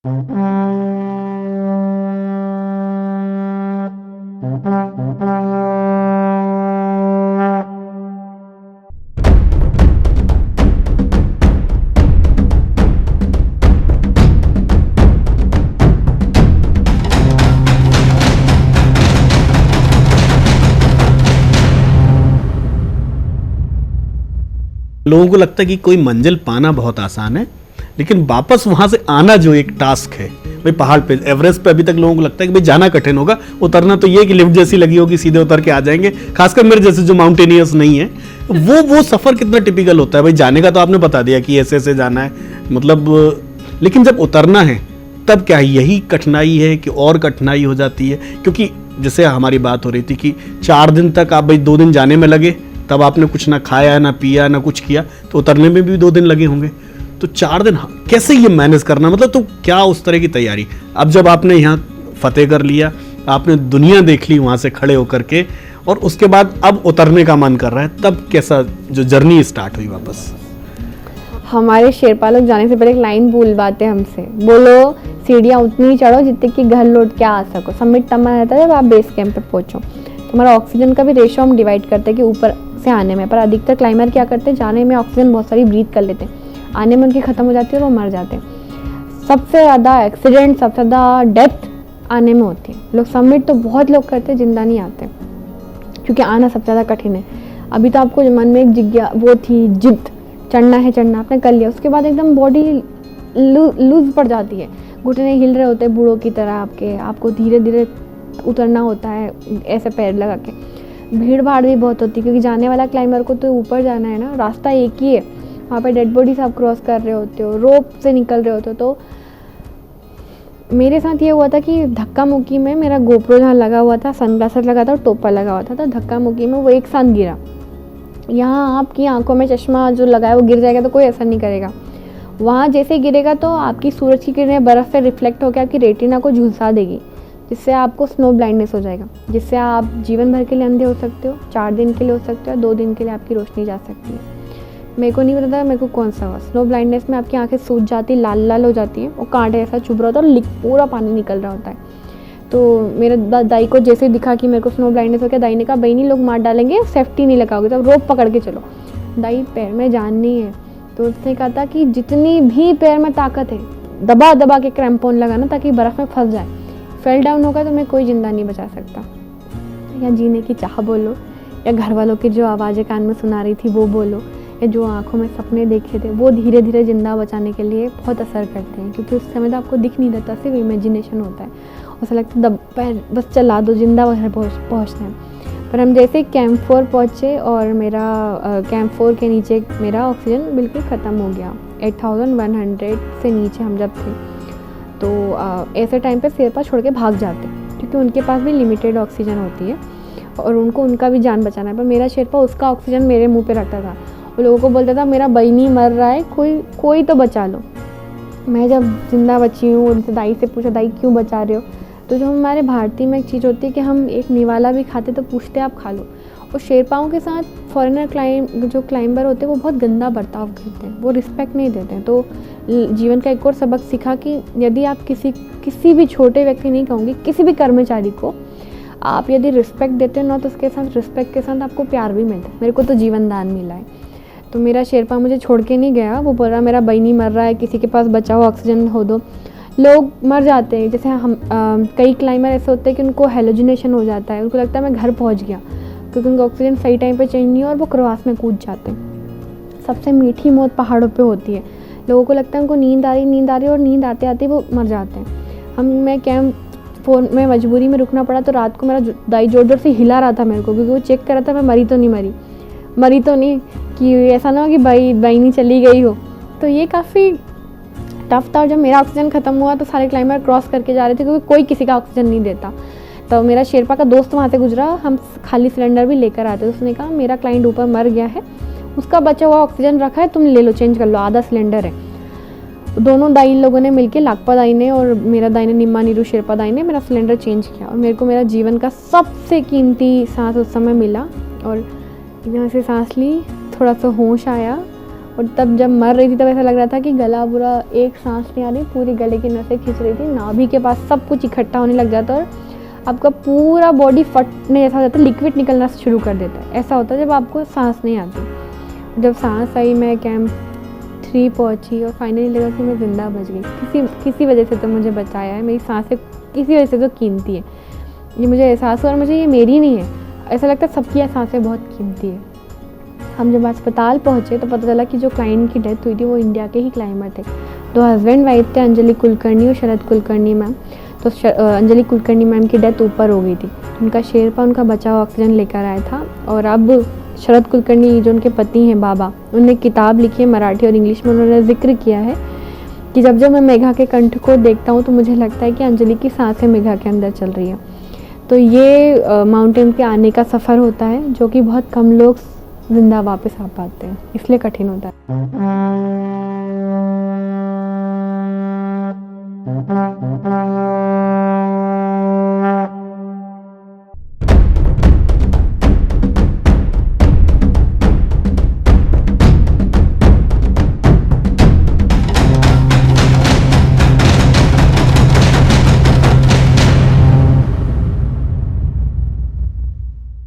लोगों को लगता है कि कोई मंजिल पाना बहुत आसान है, लेकिन वापस वहां से आना जो एक टास्क है। भाई पहाड़ पे, एवरेस्ट पे अभी तक लोगों को लगता है कि भाई जाना कठिन होगा, उतरना तो ये कि लिफ्ट जैसी लगी होगी, सीधे उतर के आ जाएंगे। खासकर मेरे जैसे जो माउंटेनियर्स नहीं है, वो सफर कितना टिपिकल होता है। भाई जाने का तो आपने बता दिया कि ऐसे ऐसे जाना है, मतलब, लेकिन जब उतरना है तब क्या है? यही कठिनाई है कि और कठिनाई हो जाती है? क्योंकि जैसे हमारी बात हो रही थी कि 4 दिन तक आप, भाई 2 दिन जाने में लगे, तब आपने कुछ ना खाया ना पिया ना कुछ किया, तो उतरने में भी 2 दिन लगे होंगे। तो 4 दिन कैसे ये मैनेज करना, मतलब तो क्या उस तरह की तैयारी? अब जब आपने यहाँ फतेह कर लिया, आपने दुनिया देख ली वहाँ से खड़े होकर के, और उसके बाद अब उतरने का मन कर रहा है, तब कैसा जो जर्नी स्टार्ट हुई वापस? हमारे शेरपा लोग जाने से पहले एक लाइन बुलवाते हमसे, बोलो सीढ़ियाँ उतनी चढ़ो जितने कि घर लौट के आ सको। समिट तब रहता है जब आप बेस कैंप पे पहुँचो। तो हमारा ऑक्सीजन का भी रेशो हम डिवाइड करते हैं कि ऊपर से आने में, पर अधिकतर क्लाइंबर क्या करते हैं, जाने में ऑक्सीजन बहुत सारी ब्रीथ कर लेते हैं, आने में उनकी ख़त्म हो जाती है और वो मर जाते हैं। सबसे ज़्यादा एक्सीडेंट, सबसे ज़्यादा डेथ आने में होती है। लोग सबमिट तो बहुत लोग करते हैं, जिंदा नहीं आते, क्योंकि आना सबसे ज़्यादा कठिन है। अभी तो आपको मन में एक वो थी जिद, चढ़ना है चढ़ना, आपने कर लिया, उसके बाद एकदम बॉडी लूज पड़ जाती है, घुटने हिल रहे होते हैं बूढ़ों की तरह आपको धीरे धीरे उतरना होता है ऐसे पैर लगा के। भीड़ भाड़ भी बहुत होती है, क्योंकि जाने वाला क्लाइंबर को तो ऊपर जाना है ना, रास्ता एक ही है, वहाँ पे डेड बॉडीज आप क्रॉस कर रहे होते हो, रोप से निकल रहे होते हो। तो मेरे साथ ये हुआ था कि धक्का मुक्की में मेरा गोप्रो जहाँ लगा हुआ था, सनग्लासेस लगा था और टोपा लगा हुआ था, तो धक्का मुक्की में वो एक साथ गिरा। यहाँ आपकी आंखों में चश्मा जो लगा है वो गिर जाएगा तो कोई असर नहीं करेगा, वहाँ जैसे गिरेगा तो आपकी सूरज की किरणें बर्फ़ से रिफ्लेक्ट होकर आपकी रेटिना को झुलसा देगी, जिससे आपको स्नो ब्लाइंडनेस हो जाएगा, जिससे आप जीवन भर के लिए अंधे हो सकते हो, 4 दिन के लिए हो सकते हो, 2 दिन के लिए आपकी रोशनी जा सकती है। मेरे को नहीं पता था मेरे को कौन सा हुआ। स्नो ब्लाइंडनेस में आपकी आंखें सूज जाती, लाल लाल हो जाती है, और कांटे ऐसा चुभ रहा होता है और पूरा पानी निकल रहा होता है। तो मेरे दाई को जैसे दिखा कि मेरे को स्नो ब्लाइंडनेस हो गया, दाई ने कहा बहनी लोग मार डालेंगे, सेफ्टी नहीं लगाओगे, तो रोप पकड़ के चलो। दाई पैर में जान नहीं है, तो उसने कहा था कि जितनी भी पैर में ताकत है दबा दबा के क्रैम्पोन लगाना, ताकि बर्फ़ में फंस जाए। फेल डाउन होगा तो मैं कोई जिंदा नहीं बचा सकता। या जीने की चाह बोलो, या घर वालों की जो आवाज़ें कान में सुना रही थी वो बोलो, या जो आंखों में सपने देखे थे, वो धीरे धीरे जिंदा बचाने के लिए बहुत असर करते हैं, क्योंकि उस समय तो आपको दिख नहीं देता, सिर्फ इमेजिनेशन होता है, ऐसा लगता है पैर बस चला दो, जिंदा घर पहुँचना है। पर हम जैसे कैंप 4 पहुँचे और मेरा कैंप 4 के नीचे मेरा ऑक्सीजन बिल्कुल ख़त्म हो गया। 8100 से नीचे हम जब थे, तो ऐसे टाइम पे शेरपा छोड़ के भाग जाते हैं, क्योंकि उनके पास भी लिमिटेड ऑक्सीजन होती है और उनको उनका भी जान बचाना है। पर मेरा शेरपा उसका ऑक्सीजन मेरे मुंह पे रखता था, वो लोगों को बोलता था मेरा बहनी मर रहा है, कोई तो बचा लो। मैं जब जिंदा बची हूँ, उनसे दाई से पूछा दाई क्यों बचा रहे हो, तो जो हमारे भारतीय में एक चीज़ होती है कि हम एक निवाला भी खाते तो पूछते आप खा लो। और शेरपाओं के साथ फॉरेनर जो क्लाइंबर होते हैं वो बहुत गंदा बर्ताव करते हैं, वो रिस्पेक्ट नहीं देते हैं। तो जीवन का एक और सबक सीखा कि यदि आप किसी भी छोटे व्यक्ति, नहीं कहूँगी, किसी भी कर्मचारी को आप यदि रिस्पेक्ट देते हो ना, तो उसके साथ रिस्पेक्ट के साथ आपको प्यार भी मिलता है। मेरे को तो जीवन दान मिला है। तो मेरा शेरपा मुझे छोड़ के नहीं गया, वो बोल रहा मेरा बहनी मर रहा है, किसी के पास बचा हुआ ऑक्सीजन हो दो। लोग मर जाते हैं, जैसे हम कई क्लाइंबर ऐसे होते हैं कि उनको हेलोजिनेशन हो जाता है, उनको लगता है मैं घर पहुंच गया, क्योंकि उनको ऑक्सीजन सही टाइम पे चाहिए नहीं, और वो क्रवास में कूद जाते हैं। सबसे मीठी मौत पहाड़ों पे होती है। लोगों को लगता है उनको नींद आ रही, और नींद आते आते वो मर जाते हैं। मैं कैंप 4 में मजबूरी में रुकना पड़ा, तो रात को मेरा दाई जोर जोर से हिला रहा था मेरे को, क्योंकि वो चेक कर रहा था मैं मरी तो नहीं, कि ऐसा ना हो कि बहनी चली गई हो। तो ये काफ़ी टफ था। और जब मेरा ऑक्सीजन ख़त्म हुआ तो सारे क्लाइंबर क्रॉस करके जा रहे थे, क्योंकि कोई किसी का ऑक्सीजन नहीं देता। तो मेरा शेरपा का दोस्त वहाँ से गुजरा, हम खाली सिलेंडर भी लेकर आते, तो उसने कहा मेरा क्लाइंट ऊपर मर गया है, उसका बचा हुआ ऑक्सीजन रखा है, तुम ले लो, चेंज कर लो, आधा सिलेंडर है। दोनों दाई लोगों ने मिलके, लाकपा दाई ने और मेरा दाई ने, निम्मा नीरू शेरपा दाई ने मेरा सिलेंडर चेंज किया, और मेरे को मेरा जीवन का सबसे कीमती सांस उस समय मिला। और यहाँ से सांस ली, थोड़ा सा होश आया, और तब जब मर रही थी तब ऐसा लग रहा था कि गला पूरा, एक सांस नहीं आ रही, पूरी गले की नसें खींच रही थी, नाभि के पास सब कुछ इकट्ठा होने लग जाता है और आपका पूरा बॉडी फटने जैसा हो जाता है, लिक्विड निकलना शुरू कर देता है। ऐसा होता है जब आपको सांस नहीं आती। जब सांस आई मैं कैंप 3 पहुंची और फाइनली लगा कि मैं ज़िंदा बच गई। किसी वजह से तो मुझे बचाया है, मेरी सांसें किसी वजह से तो कीमती है। ये मुझे एहसास हुआ और मुझे ये मेरी नहीं है, ऐसा लगता है सबकी सांसें बहुत कीमती है। हम जब अस्पताल पहुँचे तो पता चला कि जो क्लाइंट की डेथ हुई थी वो इंडिया के ही क्लाइंबर थे। 2 हस्बैंड वाइफ थे, अंजलि कुलकर्णी और शरद कुलकर्णी मैम। तो अंजलि कुलकर्णी मैम की डेथ ऊपर हो गई थी, उनका शेरपा उनका बचा हुआ ऑक्सीजन लेकर आया था। और अब शरद कुलकर्णी जो उनके पति हैं बाबा, उन्होंने किताब लिखी है मराठी और इंग्लिश में। उन्होंने जिक्र किया है कि जब जब मैं मेघा के कंठ को देखता हूँ तो मुझे लगता है कि अंजलि की सांसें मेघा के अंदर चल रही है। तो ये माउंटेन पे आने का सफ़र होता है जो कि बहुत कम लोग जिंदा वापस आ पाते हैं, इसलिए कठिन होता है।